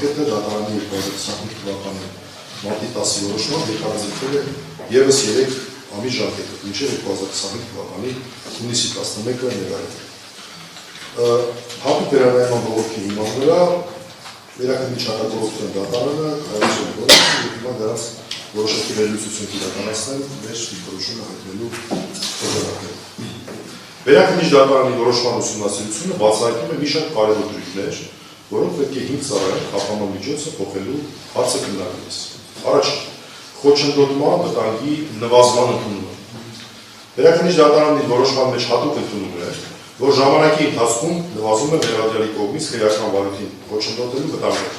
ժամկետը դատարանի 2025 թվականի մարտի 10-ի որոշմամբ երկարաձգվել է ևս 3 ամիս ժամկետը, մինչև 2025 թվականի հունիսի 11-ը ներառյալ։ Հատուկ վերանայման բողոքի հիման վրա վերաքննիչ հակագործության դատարանը կայացրել է որոշում եւ հիմա դրանց որոշակի վերլուծություն իրականացնել մեր դիրքորոշումը հայտնելու օրակարգում։ Վերաքննիչ դատարանի որոշման ուսումնասիրությունը բացահայտում է մի շարք կարևոր դրույթներ, որոնք պետք է հիմք ծառայեն խափանման միջոցը փոխելու հարցը քննարկելիս։ Առաջին, խոչընդոտման վտանգի նվազման ընդունումը։ Վերաքննիչ դատարանի որոշման մեջ հատուկ ընդունումն է, որ ժամանակի ընթացքում նվազում է մեղադրյալի կողմից քրեական վարույթին խոչընդոտելու վտանգը։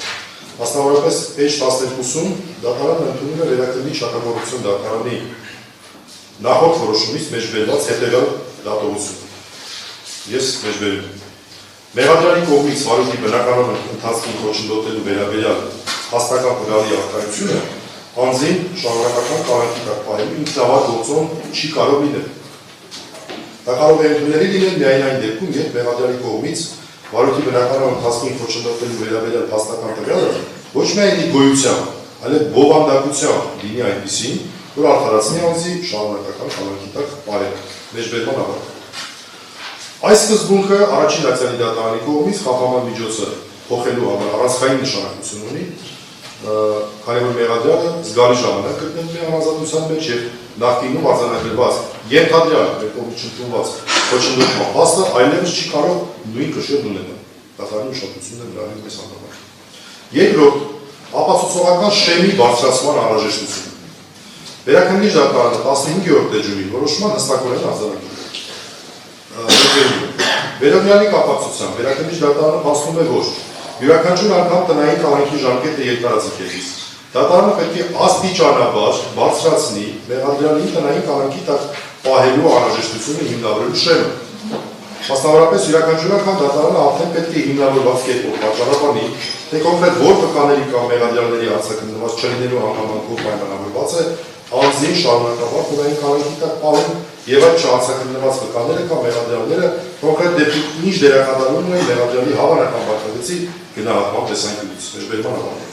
Մասնավորապես H12-ում դատարանը ընդունում է վերաքննիչ հակագործություն դատարանի նախորդ որոշումից մեջբերված հետևյալ դատողություն։ Ես մեջբերում եմ։ Մեղադրյալի կողմից վարույթի բնականոն ընթացքին խոչընդոտելու վերաբերյալ հաստական վկայի առկայությունը անձին շարունակական կարգի տակ պահելու ինքնավար գործոն չի կարող լինել։ Դա կարող է ընդունելի լինել միայն այն դեպքում, երբ մեղադրյալի կողմից վարույթի բնականոն ընթացքին խոչընդոտելու վերաբերյալ հաստական տվյալը ոչ միայն իր գոյությամբ, այլև բովանդակությամբ լինի այնպիսին, որ արդարացնի անձի շարունակական կալանքի տակ պահելը, մեջբերման ավարտը։ Այս սկզբունքը առաջին ակցիայի դատարանի կողմից խափանման միջոցը փոխելու համար առանցքային նշանակություն ունի, քանի որ մեղադրյալը զգալի ժամանակ գտնվում է անազատության մեջ եւ նախկինում արձանագրված ենթադրյալ մեր կողմից ընդունված խոչընդոտման փաստը այլևս չի կարող նույն կշիռն ունենալ։ Դատարանի ուշադրությունն է նրան պես հանդիպել։ Երկրորդ, ապացուցողական շեմի բարձրացման անհրաժեշտությունը։ Վերաքննիչ դատարանը 15-րդ էջումի որոշման հստակորեն արձանագրել է։ Վերաբերյալի կապակցությամբ վերաքննիչ դատարանը փաստում է, որ յուրաքանչյուր անգամ տնային կալանքի ժամկետը երկարաձգելիս դատարանը պետք է աստիճանաբար բարձրացնի մեղադրյալի տնային կալանքի տակ պահելու անհրաժեշտությունը հիմնավորելու շեմը։ Մասնավորապես յուրաքանչյուր անգամ դատարանը արդեն պետք է հիմնավորված կերպով պատճառաբանի, թե կոնկրետ որ վկաների կամ մեղադրյալների արձագանքված չլինելու հանգամանքով պայմանավորված է անձին շարունակաբար տնային կալանքի տակ պահել եւ այդ չարձագանքված վկաները կամ մեղադրյալները կոնկրետ դեպքի ինչ դերակատարում ունեն մեղադրյալի հավանական վարկագծի գնահատման տեսանկյունից մեջբերման ավարտը։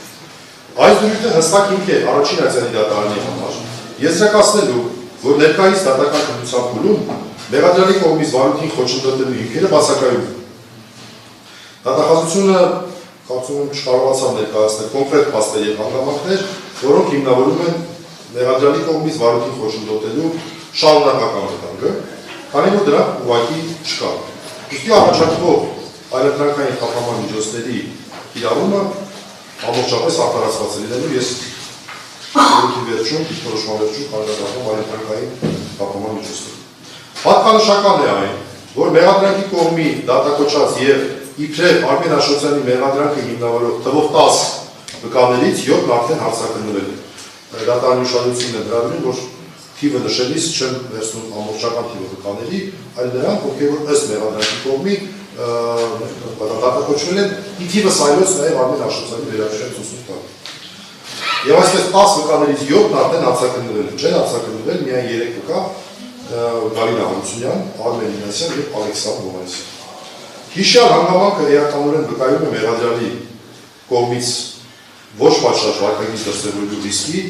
Այս դրույթը հստակ հիմք է առաջին ակցիայի դատարանի համար, եզրակացնելու, որ ներկայիս դատական քննության փուլում մեղադրյալի կողմից վարույթին խոչընդոտելու հիմքերը բացակայում են։ Դատախազությունը կարծում եմ չկարողացավ ներկայացնել կոնկրետ փաստեր եւ հանգամանքներ, որոնք հիմնավորում են մեղադրյալի կողմից վարույթին խոչընդոտելու շարունակական վտանգը, քանի որ դրանք ուղղակի չկան։ Ուստի առաջարկվող այլընտրանքային խափանման միջոցների կիրառումը ամբողջապես արդարացված է լինելու, ես որքի վերջում, դիրքորոշման վերջում կարգավորվում այլընտրանքային խափանման միջոցները։ Հատկանշական է այն, որ մեղադրանքի կողմի դատակոչած եւ իբրև Արմեն Աշոտյանի մեղադրանքը հիմնավորող թվով 10 վկաներից 7-ն արդեն հարձակնվել է։ Դատարանի ուշադրությունն է դրանում, որ թիվը նշելիս չեմ վերցնում ամբողջական թիվը վկաների, այլ նրանք, ովքեր ըստ մեղադրանքի կողմի դատակոչվել են, ի թիվս այլոց նաև Արմեն Աշոտյանի վերաբերյալ 58 տարի։ Եվ այսպես 10 վկաներից 7-ն արդեն հարձակնվել են, չեն հարձակնվել միայն 3 վկա Գալինա Հարությունյան, Արմեն Ինասյան եւ Ալեքսանդր Հովհաննիսյան։ Հիշյալ հանգամանքը էականորեն վկայում է մեղադրյալի կողմից ոչ պատշաճ վարկագիծ դրսևորելու ռիսկի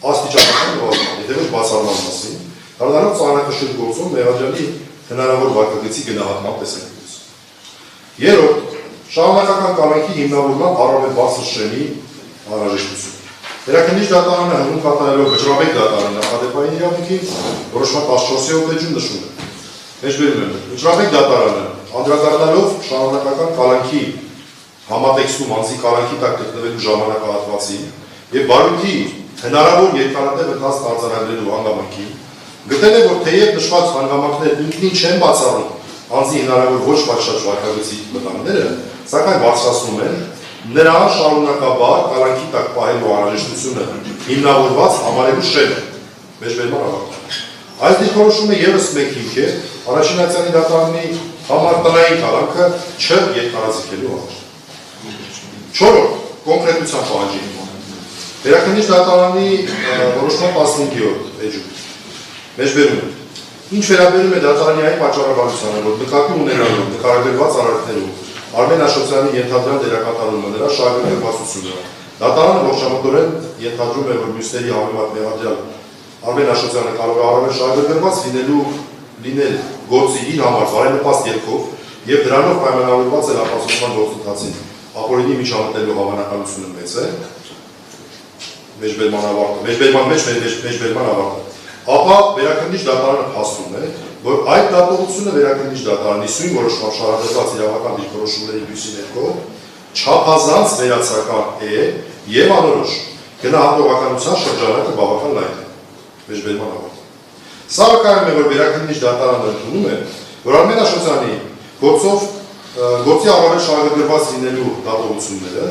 աստիճանական նվազման, եթե ոչ բացառման մասին, դառնալով ծանրակշիռ գործում մեղադրյալի հնարավոր վարկագծի գնահատման տեսանկյունից։ Երրորդ, շարունակական կալանքի հիմնավորման առավել բարձր շեմի անհրաժեշտություն։ Վերաքննիչ դատարանը հնում կատարելով Վճռաբեկ դատարանի նախադեպային իրավունքին որոշման 14-րդ էջում նշում է։ Մեջբերում եմ, Վճռաբեկ դատարանը անդրադառնալով շարունակական կալանքի համատեքստում անձի կալանքի տակ գտնվելու ժամանակահատվածին եւ վարույթի հնարավոր երկարատև ընթացք արձանագրելու հանգամանքին, գտել է, որ թեև նշված հանգամանքները ինքնին չեն բացառում անձի հնարավոր ոչ պատշաճ վարկագծի վտանգները, սակայն բարձրացնում են նրա շարունակաբար կալանքի տակ պահելու անհրաժեշտությունը հիմնավորված համարելու շեմը, մեջբերման ավարտը։ Այս դիրքորոշումը ևս մեկ հիմք է առաջին ակցիայի դատարանի համար տնային կալանքը չերկարաձգելու համար։ Չորրորդ, կոնկրետության պահանջի հիման։ Վերաքննիչ դատարանի որոշման 15-րդ էջում մեջբերում է։ Ինչ վերաբերում է դատարանի այն պատճառաբանությանը, որ նկատի ունենալով նկարագրված արարքներում Արմեն Աշոտյանի ենթադրյալ դերակատարումը, նրա շահագրգռվածությունը։ Դատարանը ողջամտորեն ենթադրում է, որ մյուսների համեմատ մեղադրյալ Արմեն Աշոտյանը կարող է առավել շահագրգռված լինել գործի իր համար բարենպաստ ելքով եւ դրանով պայմանավորված է ապացուցման գործընթացին ապօրինի միջամտելու հավանականությունը մեծ է։ Մեջբերման ավարտը։ Ապա վերաքննիչ դատարանը փաստում է, որ այդ դատողությունը վերաքննիչ դատարանի սույն որոշմամբ շարադրված իրավական դիրքորոշումների լույսի ներքո չափազանց վերացական է եւ անորոշ գնահատողականության շրջանակը բավական լայն է։ Մեջբերման ավարտ։ Սա վկայում է, որ վերաքննիչ դատարանը ընդունում է, որ Արմեն Աշոտյանի գործի առավել շահագրգռված լինելու դատողությունները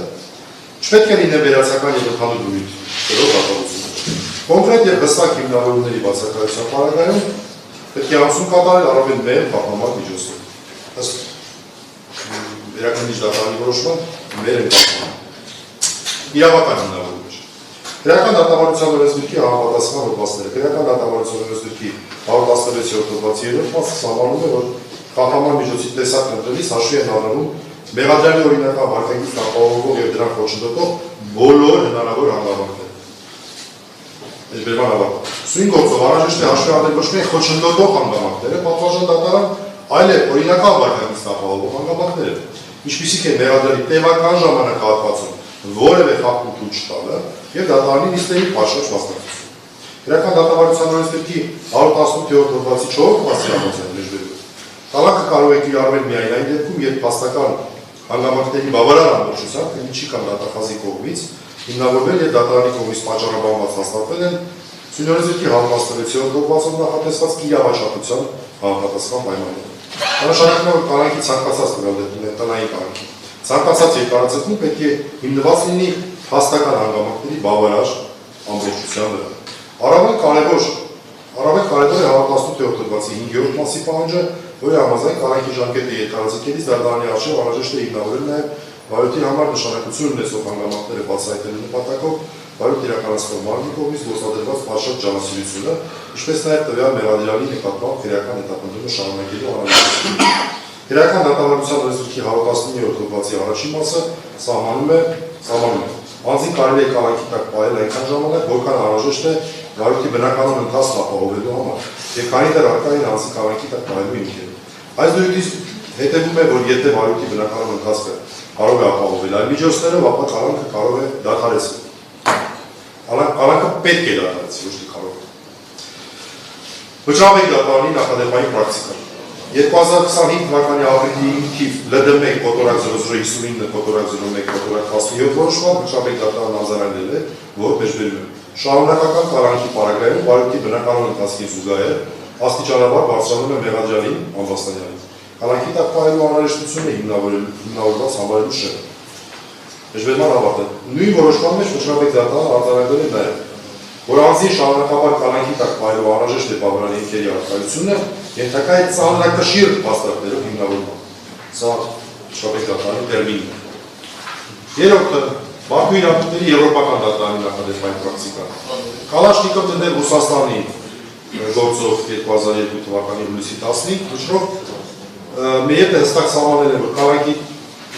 չպետք է լինեն վերացական եւ ընդհանուր բնույթ դատողությունները։ Կոնկրետ եւ հստակ հիմնավորումների բացակայության պարագայում պետք է անցում կատարել առավել մեր պահպանման միջոցներ։ Ըստ վերաքննիչ դատարանի որոշման մեր ընդհանուր իրավական հիմնավորումներ։ Քրեական դատավարության օրենսգրքի համապատասխան հոդվածները։ Քրեական դատավարության օրենսգրքի 116-րդ հոդվածի 3-րդ մասը սահմանում է, որ խախտման միջոցի տեսակն ընտրելիս հաշվի են առնում մեղադրյալի օրինական վարքագիծն ապահովող եւ դրան խոչընդոտող բոլոր հնարավոր հանգամանքները։ Մեջբերման ավարտ։ Սույն գործով անհրաժեշտ է հաշվի առնել ոչ միայն խոչընդոտող հանգամանքները, պատվարժան դատարան, այլև օրինական վարքագիծն ապահովող հանգամանքները, ինչպիսիք են մեղադրյալի տևական ժամանակահատվածում որևէ խախտում թույլ չտալը եւ դատարանի նիստերի պաշարժ մասնակցություն։ Քրեական դատավարության օրենսգրքի 118-րդ հոդվածի 4-րդ մասի համաձայն մեջբերում Տալանքը կարող է կիրառվել միայն այն դեպքում, երբ փաստական հանգամանքների բավարար ամբողջությամբ քննիչի կամ դատախազի կողմից հիմնավորվել եւ դատարանի կողմից պատճառաբանված հաստատվել են Սյունորեզրքի 116-րդ հոդվածով նախատեսված կիրավաչափության համապատասխան պայմանները։ Նշանակում է, որ կալանքի ցանկացած տվյալների տնային կալանքի ցանկացած երկարաձգում պետք է հիմնված լինի փաստական հանգամանքների բավարար ամբողջության վրա։ Առավել կարևոր է 118-րդ հոդվածի 5-րդ մասի պահանջը, որի համաձայն կալանքի ժամկետը երկարաձգելիս դատարանի առջև անհրաժեշտ է հիմնավորել նաև վարույթի համար նշանակություն ունեցող հանգամանքները բացահայտելու նպատակով վարույթ իրականացնող մարմնի կողմից գործադրված պատշաճ ջանասիրությունը, ինչպես նաև տվյալ մեղադրյալի նկատմամբ քրեական հետապնդումը շարունակելու անհրաժեշտությունը։ Քրեական դատավարության օրենսգրքի 119-րդ հոդվածի առաջին մասը սահմանում է անձին կարելի է կալանքի տակ պահել այնքան ժամանակ, որքան անհրաժեշտ է վարույթի բնականon ընթացքն ապահովելու համար եւ քանի դեռ առկա են անձի կալանքի տակ պահելու հիմքերը։ Այս դեպքից հետևում է, որ եթե վարույթի բնականon ընթացքը կարող է ապահովել այլ միջոցներով, ապա կալանքը կարող է դադարեցնել։ Կալանքը պետք է դադարեցնել, ոչ թե կարող է։ Վճռաբեկ դատարանի նախադեպային պրակտիկա 2025 թվականի ապրիլի 5 թիվ ԼԴՄ կոտորակ 0059 կոտորակ 01 կոտորակ 17 որոշման վճռաբեկ դատարանն արձանագրել է, որ մեջբերում է շարունակական կալանքի պարագայում վարույթի բնականon ընթացքին զուգահեռ աստիճանաբար բարձրանում է մեղադրյալին Ամբաստանյանին։ Կալանքի տակ պահելու անհրաժեշտությունը հիմնավորված համարելու շեղը։ Մեջբերման ավարտը։ Նույն որոշման մեջ վճռաբեկ դատարանը արձանագրել է նաև, որ անձին շարունակաբար կալանքի տակ պահելու անհրաժեշտ է բավարար հիմքերի առկայությունը ենթակա է ծանրակշիռ փաստարկներով հիմնավորման։ Սա վճռաբեկ դատարանի տերմինն է։ Երրորդը Բաքվի իրավունքների եվրոպական դատարանի նախադեպային պրակտիկան։ Կալաշնիկով դնել Ռուսաստանի գործով 2002 թվականի հուլիսի 15 վճռով եթե հստակ սահմանել է, որ կալանքի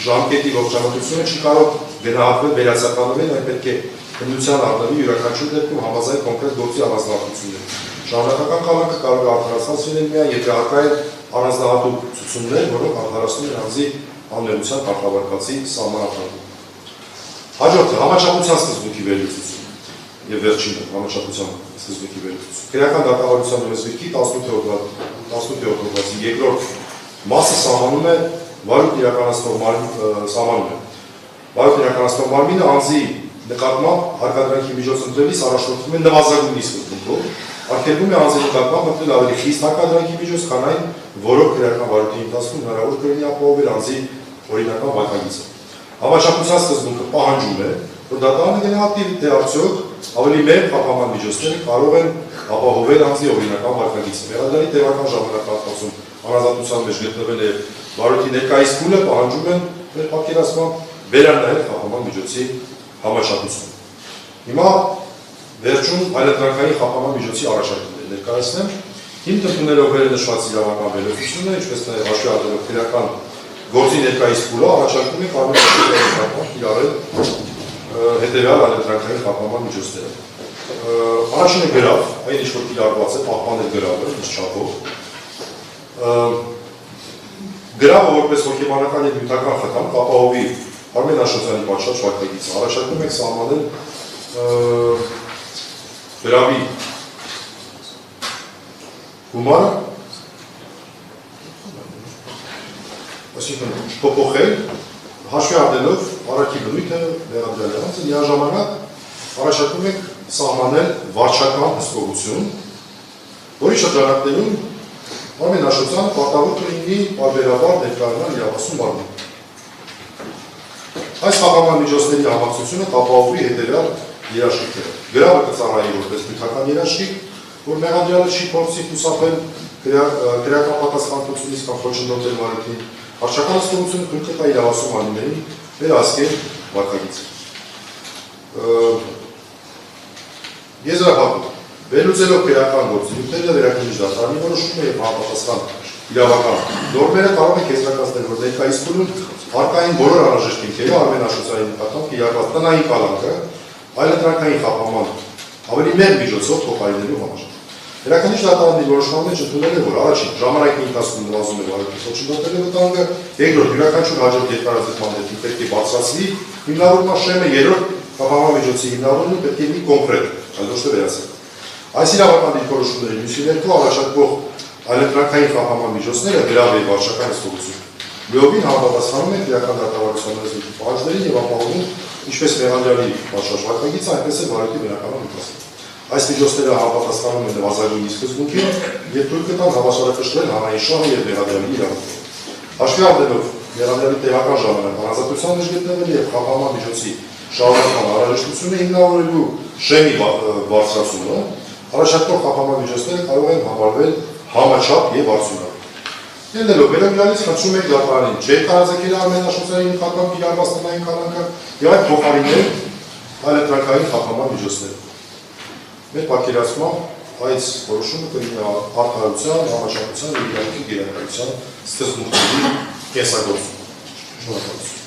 ժամկետի ողջամտությունը չի կարող գնահատվել վերացականորեն, այն պետք է քննության առնվի յուրաքանչյուր դեպքում համաձայն կոնկրետ գործի առանձնահատկություններ։ Շարունակական կալանքը կարող է արդարացված լինել միայն, եթե առկա են առանձնահատուկ ցուցումներ, որոնք արդարացնում են անձի անմեղության կարգավարկածի սահմանափակումը։ Հաջորդը համաչափության սկզբունքի վերլուծություն եւ վերջինը համաչափության սկզբունքի վերլուծություն։ Քրեական դատավարության օրենսգրքի 18-րդ հոդվածի երկրորդ մասը սահմանում է վարույթ իրականացնող մարմինը անձի նկատմամբ հարկադրանքի միջոց ընտրելիս առաջնորդվում է նվազագույնի սկզբունքով, արգելվում է անձի նկատմամբ ընտրել ավելի խիստ հարկադրանքի միջոց, քան այն, որով քրեական վարույթի ընթացքում հնարավոր կլինի ապահովել անձի օրինական վարքագիծը։ Համաչափության սկզբունքը պահանջում է, որ դատարանը գնահատի, թե արդյոք ավելի մեծ խափանման միջոցները կարող են ապահովել անձի օրինական վարքագիծը։ Մեղադրյալի տևական ժամանակահատվածում անազատության մեջ գտնվել է վարույթի ներկայիս փուլը, պահանջում են մեր պատկերացմամբ վերան նաև խափանման միջոցի համաչափություն։ Հիմա վերջում այլընտրանքային խափանման միջոցի առաջարկները ներկայացնեմ, հիմք ընդունելով վերը նշված իրավական վերլուծությունը, ինչպես նաև հաշվի առնելով քրեական գործի ներկայիս փուլը առաջարկում է արմենաշրջանային կիրառել հետևյալ այլընտրանքային խափանման միջոցները։ Առաջինը գրավ, այն ինչ որ կիրառված է, պահպանել գրավը, ինչ չափով։ Գրավը որպես հոգեբանական եւ նյութական խթան կապահովի արմենաշրջանի պատշաճ վարկագիծը։ Առաջարկում ենք սահմանել գրավի գումարը, այսինքն փոփոխել, հաշվի առնելով առարկի բնույթը մեղադրյալյանցը, միաժամանակ առաջարկում ենք սահմանել վարչական հսկողություն, որի շրջանակներում արմենաշրջան պարտավոր կլինի պարբերաբար ներկայանալ իրավասուն մարմին։ Այս խափանման միջոցների համակցությունը կապահովի հետևյալ երաշխիքները։ Գրավը կծառայի որպես նյութական երաշխիք, որ մեղադրյալը չի փորձի խուսափել քրեական պատասխանատվությունից կամ խոչընդոտել մարմնին, վարչական հսկողությունը թույլ կտա իրավասուն մարմիններին վերահսկել վարկագիծը։ Եզրափակում։ Վերլուծելով քրեական գործունեությունը վերաքննիչ դատարանի որոշումը եւ համապատասխան իրավական նորմերը կարող են կենտրոնացնել, որ ներկայիս փուլում արկային բոլոր անհրաժեշտ հիմքերը արմենաշրջանային նկատմամբ կիրառված տնային կալանքը այլընտրանքային խափանման ավելի մեծ միջոցով փոխարինելու համար։ Վերաքննիչ դատարանի որոշման մեջ ընդունել է, որ առաջին ժամանակի ընթացքում նվազում է վարակի խոչընդոտելու վտանգը, երկրորդ յուրաքանչյուր հաջորդ երկարաձգման դեպքում պետք է բարձրացվի հիմնավորման շեմը, երրորդ խափանման միջոցի հիմնավորումը պետք է լինի կոնկրետ, այլ ոչ թե վերացել։ Այս իրավական դիրքորոշումների մյուսի ներքո առաջարկվող այլընտրանքային խափանման միջոցները գրավ է վարչական հսկողություն։ Լիովին համապատասխանում են քրեական դատավարության պահանջներին եւ ապահովում ինչպես մեղադրյալի պատշաճ վարկագիծը, այնպես էլ վարակի բնականon ընթացքը։ Այս միջոցները համապատասխանում են նվազագույն սկզբունքին եւ թույլ կտան հավասարակշռել հանրային շահը եւ մեղադրյալի իրավունքները։ Հաշվի առնելով մեղադրյալի տեղական ժամանակ անազատության մեջ գտնվելը եւ խափանման միջոցի շահառական անհրաժեշտությունը հիմնավորելու շեմի բարձրացումը, առաջարկվող խափանման միջոցները կարող են համարվել համաչափ եւ արդյունավետ։ Ելնելով վերագրալից խնդրում ենք դատարանին չերկարաձգել արմենաշրջանային նկատմամբ կիրառված տնային կալանքը եւ այդ փոխարինել այլընտրանքային խափանման միջոցները։ Մեր պատկերացմամբ այս որոշումը կլինի արդարության, համաչափության եւ իրավունքի գերակայության սկզբունքների կենսագործում։ Շնորհակալություն։